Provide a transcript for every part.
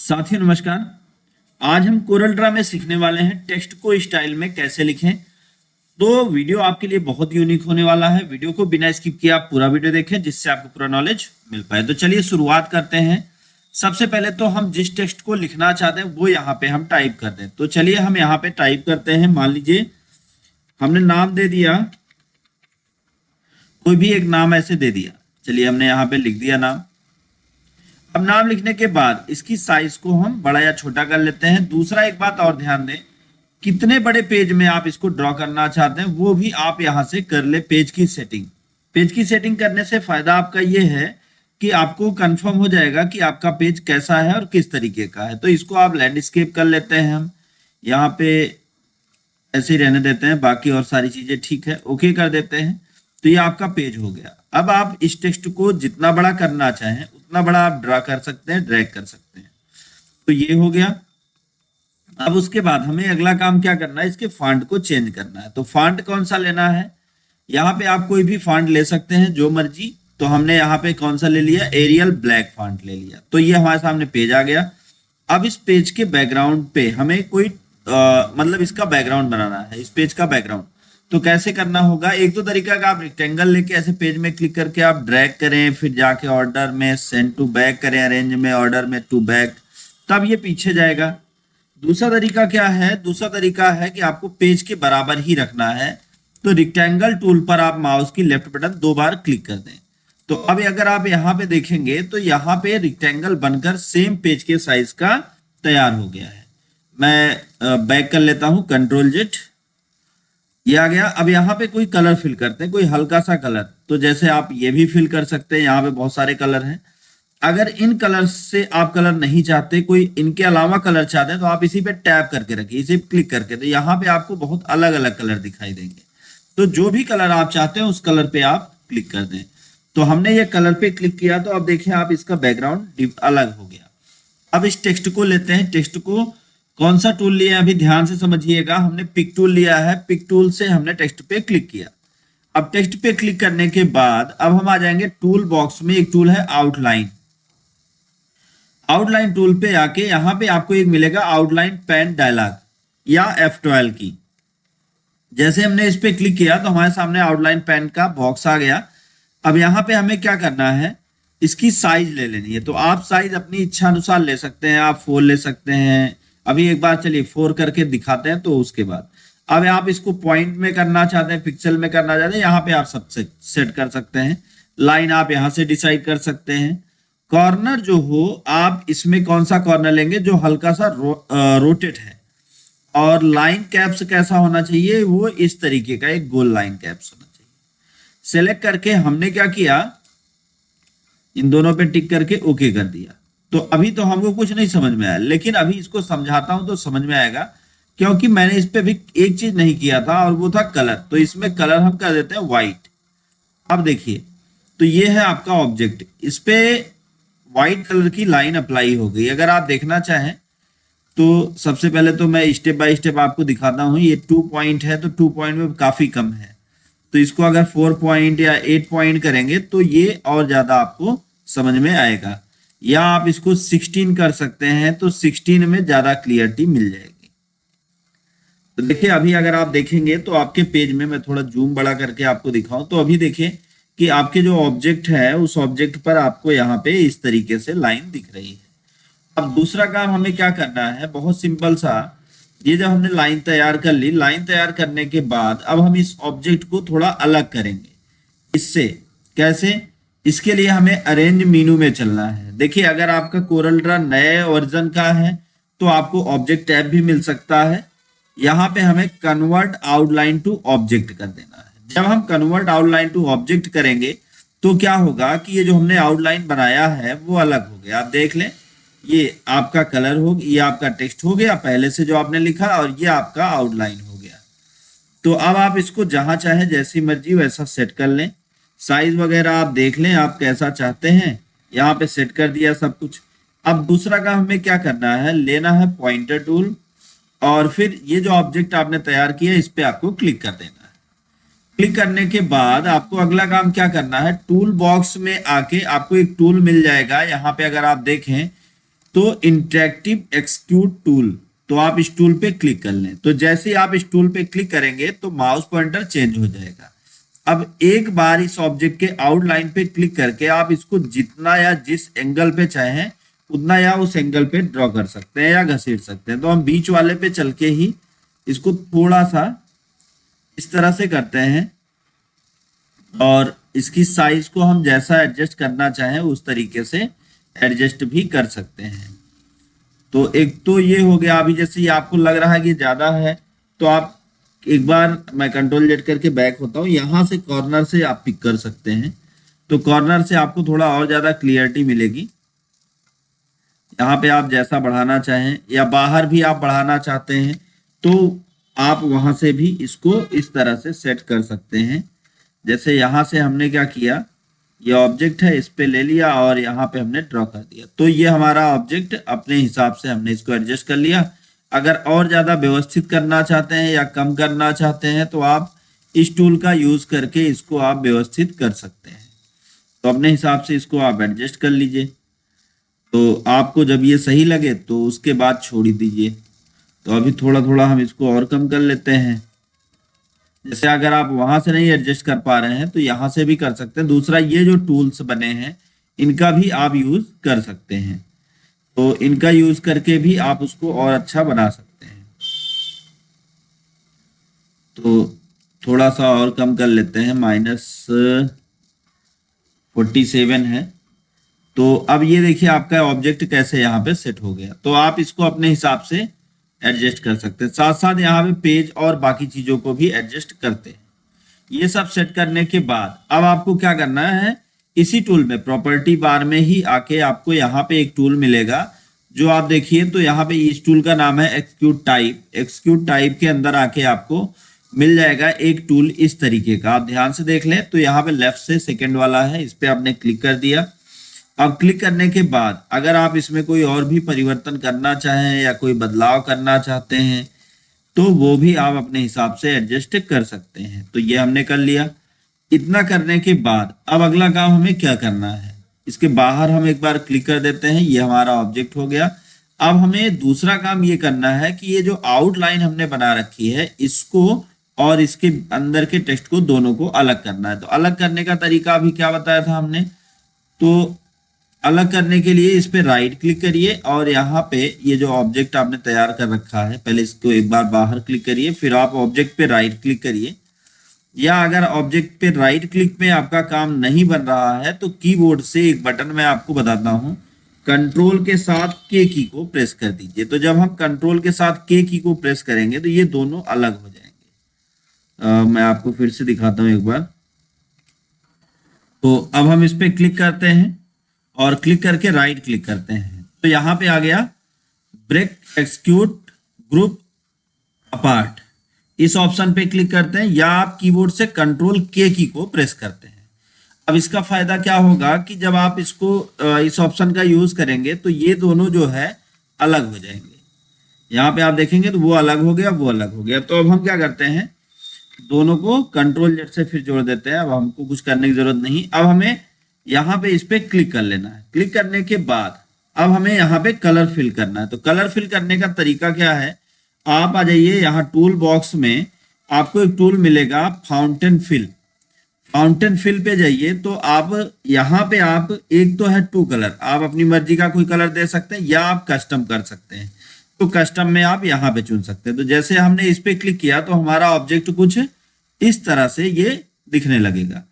साथियों नमस्कार। आज हम कोरल ड्रा में सीखने वाले हैं टेक्स्ट को स्टाइल में कैसे लिखें। तो वीडियो आपके लिए बहुत यूनिक होने वाला है। वीडियो को बिना स्किप किए आप पूरा वीडियो देखें जिससे आपको पूरा नॉलेज मिल पाए। तो चलिए शुरुआत करते हैं। सबसे पहले तो हम जिस टेक्स्ट को लिखना चाहते हैं वो यहाँ पे हम टाइप कर दें। तो चलिए हम यहाँ पे टाइप करते हैं। मान लीजिए हमने नाम दे दिया, कोई भी एक नाम ऐसे दे दिया। चलिए हमने यहाँ पे लिख दिया नाम। अब नाम लिखने के बाद इसकी साइज को हम बड़ा या छोटा कर लेते हैं। दूसरा एक बात और ध्यान दें, कितने बड़े पेज में आप इसको ड्रॉ करना चाहते हैं वो भी आप यहां से कर ले। पेज की सेटिंग करने से फायदा आपका ये है कि आपको कंफर्म हो जाएगा कि आपका पेज कैसा है और किस तरीके का है। तो इसको आप लैंडस्केप कर लेते हैं। हम यहाँ पे ऐसे ही रहने देते हैं, बाकी और सारी चीजें ठीक है, ओके कर देते हैं। तो ये आपका पेज हो गया। अब आप इस टेक्स्ट को जितना बड़ा करना चाहें उतना बड़ा आप ड्रा कर सकते हैं, ड्रैग कर सकते हैं। तो ये हो गया। अब उसके बाद हमें अगला काम क्या करना है, इसके फॉन्ट को चेंज करना है। तो फॉन्ट कौन सा लेना है, यहाँ पे आप कोई भी फॉन्ट ले सकते हैं जो मर्जी। तो हमने यहाँ पे कौन सा ले लिया, एरियल ब्लैक फॉन्ट ले लिया। तो ये हमारे सामने पेज आ गया। अब इस पेज के बैकग्राउंड पे हमें कोई मतलब इसका बैकग्राउंड बनाना है, इस पेज का बैकग्राउंड। तो कैसे करना होगा, एक तो तरीका का, आप रेक्टेंगल लेके ऐसे पेज में क्लिक करके आप ड्रैग करें, फिर जाके ऑर्डर में सेंड टू बैक करें, अरेंज में ऑर्डर में टू बैक, तब ये पीछे जाएगा। दूसरा तरीका क्या है, दूसरा तरीका है कि आपको पेज के बराबर ही रखना है। तो रेक्टेंगल टूल पर आप माउस की लेफ्ट बटन 2 बार क्लिक कर दें। तो अब अगर आप यहाँ पे देखेंगे तो यहाँ पे रेक्टेंगल बनकर सेम पेज के साइज का तैयार हो गया है। मैं बैक कर लेता हूँ, कंट्रोल जेड, ये आ गया। अब यहाँ पे कोई कलर फिल करते हैं, कोई हल्का सा कलर। तो जैसे आप ये भी फिल कर सकते हैं, यहाँ पे बहुत सारे कलर हैं। अगर इन कलर से आप कलर नहीं चाहते, कोई इनके अलावा कलर चाहते हैं, तो आप इसी पे टैप करके रखिए, इसे क्लिक करके। तो यहाँ पे आपको बहुत अलग अलग कलर दिखाई देंगे। तो जो भी कलर आप चाहते हैं उस कलर पे आप क्लिक कर दें। तो हमने ये कलर पे क्लिक किया तो अब देखिए आप इसका बैकग्राउंड अलग हो गया। अब इस टेक्स्ट को लेते हैं। टेक्स्ट को कौन सा टूल लिया है अभी ध्यान से समझिएगा। हमने पिक टूल लिया है। पिक टूल से हमने टेक्स्ट पे क्लिक किया। अब टेक्स्ट पे क्लिक करने के बाद अब हम आ जाएंगे टूल बॉक्स में। एक टूल है आउटलाइन। आउटलाइन टूल पे आके यहाँ पे आपको एक मिलेगा आउटलाइन पेन डायलॉग या F12 की। जैसे हमने इस पे क्लिक किया तो हमारे सामने आउटलाइन पेन का बॉक्स आ गया। अब यहाँ पे हमें क्या करना है, इसकी साइज ले लेनी है। तो आप साइज अपनी इच्छा अनुसार ले सकते हैं, आप 4 ले सकते हैं। अभी एक बार चलिए 4 करके दिखाते हैं। तो उसके बाद अब आप इसको पॉइंट में करना चाहते हैं, पिक्सल में करना चाहते हैं, यहाँ पे आप सब सेट कर सकते हैं। लाइन आप यहाँ से डिसाइड कर सकते हैं। कॉर्नर जो हो आप इसमें कौन सा कॉर्नर लेंगे जो हल्का सा रोटेट है। और लाइन कैप्स कैसा होना चाहिए, वो इस तरीके का एक गोल लाइन कैप्स होना चाहिए। सेलेक्ट करके हमने क्या किया, इन दोनों पे टिक करके ओके कर दिया। तो अभी तो हमको कुछ नहीं समझ में आया, लेकिन अभी इसको समझाता हूं तो समझ में आएगा, क्योंकि मैंने इस पे भी एक चीज नहीं किया था और वो था कलर। तो इसमें कलर हम कर देते हैं व्हाइट। अब देखिए, तो ये है आपका ऑब्जेक्ट, इस पे व्हाइट कलर की लाइन अप्लाई हो गई। अगर आप देखना चाहें तो सबसे पहले तो मैं स्टेप बाय स्टेप आपको दिखाता हूँ। ये 2 पॉइंट है, तो 2 पॉइंट में काफी कम है। तो इसको अगर 4 पॉइंट या 8 पॉइंट करेंगे तो ये और ज्यादा आपको समझ में आएगा। या आप इसको 16 कर सकते हैं, तो 16 में ज्यादा क्लियरिटी मिल जाएगी। तो देखिए अभी अगर आप देखेंगे तो आपके पेज में, मैं थोड़ा जूम बड़ा करके आपको दिखाऊं, तो अभी देखिए कि आपके जो ऑब्जेक्ट है उस ऑब्जेक्ट पर आपको यहाँ पे इस तरीके से लाइन दिख रही है। अब दूसरा काम हमें क्या करना है, बहुत सिंपल सा। ये जब हमने लाइन तैयार कर ली, लाइन तैयार करने के बाद अब हम इस ऑब्जेक्ट को थोड़ा अलग करेंगे। इससे कैसे, इसके लिए हमें अरेंज मेनू में चलना है। देखिए अगर आपका कोरल ड्रा नए वर्जन का है तो आपको ऑब्जेक्ट टैब भी मिल सकता है। यहाँ पे हमें कन्वर्ट आउटलाइन टू ऑब्जेक्ट कर देना है। जब हम कन्वर्ट आउटलाइन टू ऑब्जेक्ट करेंगे तो क्या होगा कि ये जो हमने आउटलाइन बनाया है वो अलग हो गया। आप देख लें, ये आपका कलर हो, ये आपका टेक्स्ट हो गया पहले से जो आपने लिखा, और ये आपका आउटलाइन हो गया। तो अब आप इसको जहां चाहे जैसी मर्जी वैसा सेट कर लें। साइज वगैरह आप देख लें आप कैसा चाहते हैं, यहाँ पे सेट कर दिया सब कुछ। अब दूसरा काम हमें क्या करना है, लेना है पॉइंटर टूल, और फिर ये जो ऑब्जेक्ट आपने तैयार किया इस पे आपको क्लिक कर देना है। क्लिक करने के बाद आपको अगला काम क्या करना है, टूल बॉक्स में आके आपको एक टूल मिल जाएगा। यहाँ पे अगर आप देखें तो इंटरेक्टिव एक्सक्यूट टूल, तो आप इस टूल पे क्लिक कर लें। तो जैसे ही आप इस टूल पे क्लिक करेंगे तो माउस पॉइंटर चेंज हो जाएगा। अब एक बार इस ऑब्जेक्ट के आउटलाइन पे क्लिक करके आप इसको जितना या जिस एंगल पे चाहें उतना या उस एंगल पे ड्रॉ कर सकते हैं या घसीट सकते हैं। तो हम बीच वाले पे चल के ही इसको थोड़ा सा इस तरह से करते हैं और इसकी साइज को हम जैसा एडजस्ट करना चाहें उस तरीके से एडजस्ट भी कर सकते हैं। तो एक तो ये हो गया। अभी जैसे ये आपको लग रहा है कि ज्यादा है तो आप एक बार, मैं कंट्रोल जेड करके बैक होता हूँ, यहाँ से कॉर्नर से आप पिक कर सकते हैं। तो कॉर्नर से आपको थोड़ा और ज्यादा क्लियरिटी मिलेगी। यहाँ पे आप जैसा बढ़ाना चाहें या बाहर भी आप बढ़ाना चाहते हैं तो आप वहां से भी इसको इस तरह से सेट कर सकते हैं। जैसे यहाँ से हमने क्या किया, ये ऑब्जेक्ट है, इस पे ले लिया और यहाँ पे हमने ड्रॉ कर दिया। तो ये हमारा ऑब्जेक्ट अपने हिसाब से हमने इसको एडजस्ट कर लिया। अगर और ज्यादा व्यवस्थित करना चाहते हैं या कम करना चाहते हैं तो आप इस टूल का यूज करके इसको आप व्यवस्थित कर सकते हैं। तो अपने हिसाब से इसको आप एडजस्ट कर लीजिए। तो आपको जब ये सही लगे तो उसके बाद छोड़ दीजिए। तो अभी थोड़ा थोड़ा हम इसको और कम कर लेते हैं। जैसे अगर आप वहां से नहीं एडजस्ट कर पा रहे हैं तो यहाँ से भी कर सकते हैं। दूसरा, ये जो टूल्स बने हैं इनका भी आप यूज कर सकते हैं। तो इनका यूज करके भी आप उसको और अच्छा बना सकते हैं। तो थोड़ा सा और कम कर लेते हैं, -47 है। तो अब ये देखिए आपका ऑब्जेक्ट कैसे यहाँ पे सेट हो गया। तो आप इसको अपने हिसाब से एडजस्ट कर सकते हैं। साथ साथ यहाँ पे पेज और बाकी चीजों को भी एडजस्ट करते हैं। ये सब सेट करने के बाद अब आपको क्या करना है, इसी टूल में प्रॉपर्टी बार में ही आके आपको यहाँ पे एक टूल मिलेगा जो आप देखिए। तो यहाँ पे इस टूल का नाम है एक्सक्यूट टाइप। एक्सक्यूट टाइप के अंदर आके आपको मिल जाएगा एक टूल इस तरीके का। आप ध्यान से देख लें तो यहाँ पे लेफ्ट से सेकंड वाला है, इस पे आपने क्लिक कर दिया। अब क्लिक करने के बाद अगर आप इसमें कोई और भी परिवर्तन करना चाहें या कोई बदलाव करना चाहते हैं तो वो भी आप अपने हिसाब से एडजस्ट कर सकते हैं। तो ये हमने कर लिया। इतना करने के बाद अब अगला काम हमें क्या करना है, इसके बाहर हम एक बार क्लिक कर देते हैं। ये हमारा ऑब्जेक्ट हो गया। अब हमें दूसरा काम ये करना है कि ये जो आउटलाइन हमने बना रखी है इसको और इसके अंदर के टेक्स्ट को दोनों को अलग करना है। तो अलग करने का तरीका अभी क्या बताया था हमने, तो अलग करने के लिए इस पे राइट क्लिक करिए और यहाँ पे ये जो ऑब्जेक्ट आपने तैयार कर रखा है, पहले इसको एक बार बाहर क्लिक करिए, फिर आप ऑब्जेक्ट पे राइट क्लिक करिए। या अगर ऑब्जेक्ट पे राइट क्लिक में आपका काम नहीं बन रहा है तो कीबोर्ड से एक बटन मैं आपको बताता हूँ, कंट्रोल के साथ के की को प्रेस कर दीजिए। तो जब हम कंट्रोल के साथ के की को प्रेस करेंगे तो ये दोनों अलग हो जाएंगे। मैं आपको फिर से दिखाता हूँ एक बार। तो अब हम इस पे क्लिक करते हैं और क्लिक करके राइट क्लिक करते हैं। तो यहाँ पे आ गया ब्रेक एक्सक्यूट ग्रुप अपार्ट। इस ऑप्शन पे क्लिक करते हैं या आप कीबोर्ड से कंट्रोल के की को प्रेस करते हैं। अब इसका फायदा क्या होगा कि जब आप इसको इस ऑप्शन का यूज करेंगे तो ये दोनों जो है अलग हो जाएंगे। यहाँ पे आप देखेंगे तो वो अलग हो गया, वो अलग हो गया। तो अब हम क्या करते हैं, दोनों को कंट्रोल जेड से फिर जोड़ देते हैं। अब हमको कुछ करने की जरूरत नहीं। अब हमें यहाँ पे इस पे क्लिक कर लेना है। क्लिक करने के बाद अब हमें यहाँ पे कलर फिल करना है। तो कलर फिल करने का तरीका क्या है, आप आ जाइए यहाँ टूल बॉक्स में, आपको एक टूल मिलेगा फाउंटेन फिल। फाउंटेन फिल पे जाइए तो आप यहाँ पे आप एक तो है टू कलर, आप अपनी मर्जी का कोई कलर दे सकते हैं या आप कस्टम कर सकते हैं। तो कस्टम में आप यहाँ पे चुन सकते हैं। तो जैसे हमने इस पे क्लिक किया तो हमारा ऑब्जेक्ट कुछ इस तरह से ये दिखने लगेगा।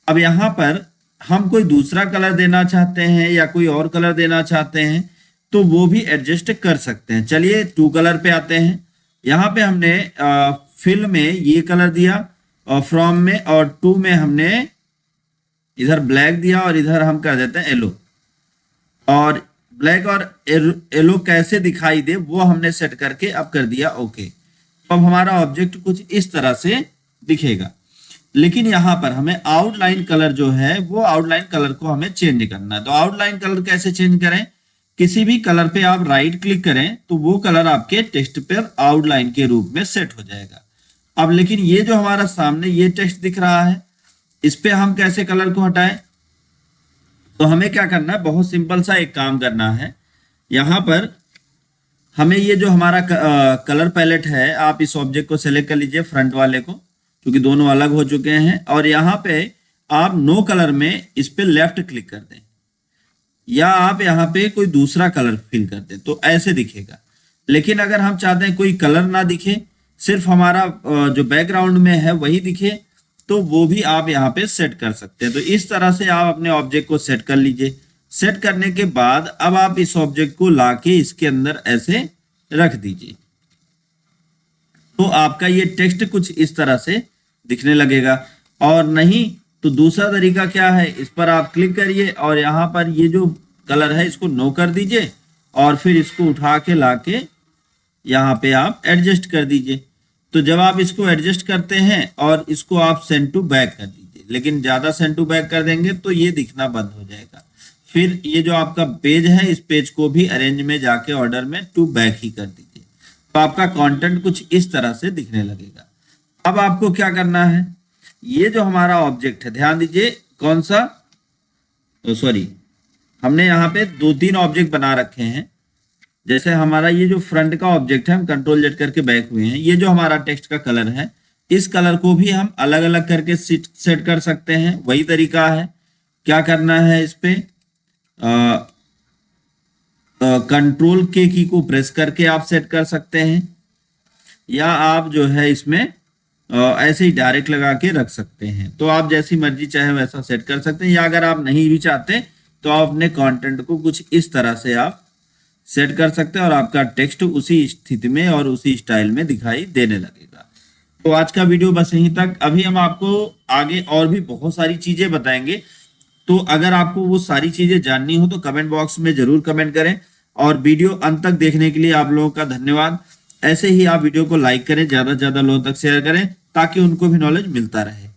अब यहाँ पर हम कोई दूसरा कलर देना चाहते हैं या कोई और कलर देना चाहते हैं तो वो भी एडजस्ट कर सकते हैं। चलिए टू कलर पे आते हैं। यहाँ पे हमने फिल में ये कलर दिया और फ्रॉम में और टू में हमने इधर ब्लैक दिया और इधर हम कर देते हैं येलो। और ब्लैक और येलो कैसे दिखाई दे वो हमने सेट करके अब कर दिया ओके। तो अब हमारा ऑब्जेक्ट कुछ इस तरह से दिखेगा। लेकिन यहाँ पर हमें आउटलाइन कलर जो है वो आउटलाइन कलर को हमें चेंज करना है। तो आउटलाइन कलर कैसे चेंज करें, किसी भी कलर पे आप राइट क्लिक करें तो वो कलर आपके टेक्स्ट पर आउटलाइन के रूप में सेट हो जाएगा। अब लेकिन ये जो हमारा सामने ये टेक्स्ट दिख रहा है इस पे हम कैसे कलर को हटाएं, तो हमें क्या करना है, बहुत सिंपल सा एक काम करना है। यहाँ पर हमें ये जो हमारा कलर पैलेट है, आप इस ऑब्जेक्ट को सेलेक्ट कर लीजिए, फ्रंट वाले को, क्योंकि दोनों अलग हो चुके हैं। और यहाँ पे आप नो कलर में इस पे लेफ्ट क्लिक कर दें, या आप यहाँ पे कोई दूसरा कलर फिल कर दें, तो ऐसे दिखेगा। लेकिन अगर हम चाहते हैं कोई कलर ना दिखे, सिर्फ हमारा जो बैकग्राउंड में है वही दिखे, तो वो भी आप यहाँ पे सेट कर सकते हैं। तो इस तरह से आप अपने ऑब्जेक्ट को सेट कर लीजिए। सेट करने के बाद अब आप इस ऑब्जेक्ट को लाके इसके अंदर ऐसे रख दीजिए, तो आपका ये टेक्स्ट कुछ इस तरह से दिखने लगेगा। और नहीं तो दूसरा तरीका क्या है, इस पर आप क्लिक करिए और यहाँ पर ये जो कलर है इसको नो कर दीजिए, और फिर इसको उठा के लाके यहाँ पे आप एडजस्ट कर दीजिए। तो जब आप इसको एडजस्ट करते हैं और इसको आप सेंड टू बैक कर दीजिए, लेकिन ज्यादा सेंड टू बैक कर देंगे तो ये दिखना बंद हो जाएगा। फिर ये जो आपका पेज है, इस पेज को भी अरेंज में जाके ऑर्डर में टू बैक ही कर दीजिए, तो आपका कंटेंट कुछ इस तरह से दिखने लगेगा। अब आपको क्या करना है, ये जो हमारा ऑब्जेक्ट है, ध्यान दीजिए कौन सा, सॉरी, हमने यहाँ पे 2-3 ऑब्जेक्ट बना रखे हैं। जैसे हमारा ये जो फ्रंट का ऑब्जेक्ट है, हम कंट्रोल जेड करके बैक हुए हैं। ये जो हमारा टेक्स्ट का कलर है, इस कलर को भी हम अलग अलग करके सेट कर सकते हैं। वही तरीका है, क्या करना है, इस पे कंट्रोल के की को प्रेस करके आप सेट कर सकते हैं, या आप जो है इसमें ऐसे ही डायरेक्ट लगा के रख सकते हैं। तो आप जैसी मर्जी चाहे वैसा सेट कर सकते हैं, या अगर आप नहीं भी चाहते तो आप अपने कंटेंट को कुछ इस तरह से आप सेट कर सकते हैं और आपका टेक्स्ट उसी स्थिति में और उसी स्टाइल में दिखाई देने लगेगा। तो आज का वीडियो बस यहीं तक। अभी हम आपको आगे और भी बहुत सारी चीजें बताएंगे, तो अगर आपको वो सारी चीजें जाननी हो तो कमेंट बॉक्स में जरूर कमेंट करें। और वीडियो अंत तक देखने के लिए आप लोगों का धन्यवाद। ऐसे ही आप वीडियो को लाइक करें, ज्यादा से ज्यादा लोगों तक शेयर करें, ताकि उनको भी नॉलेज मिलता रहे।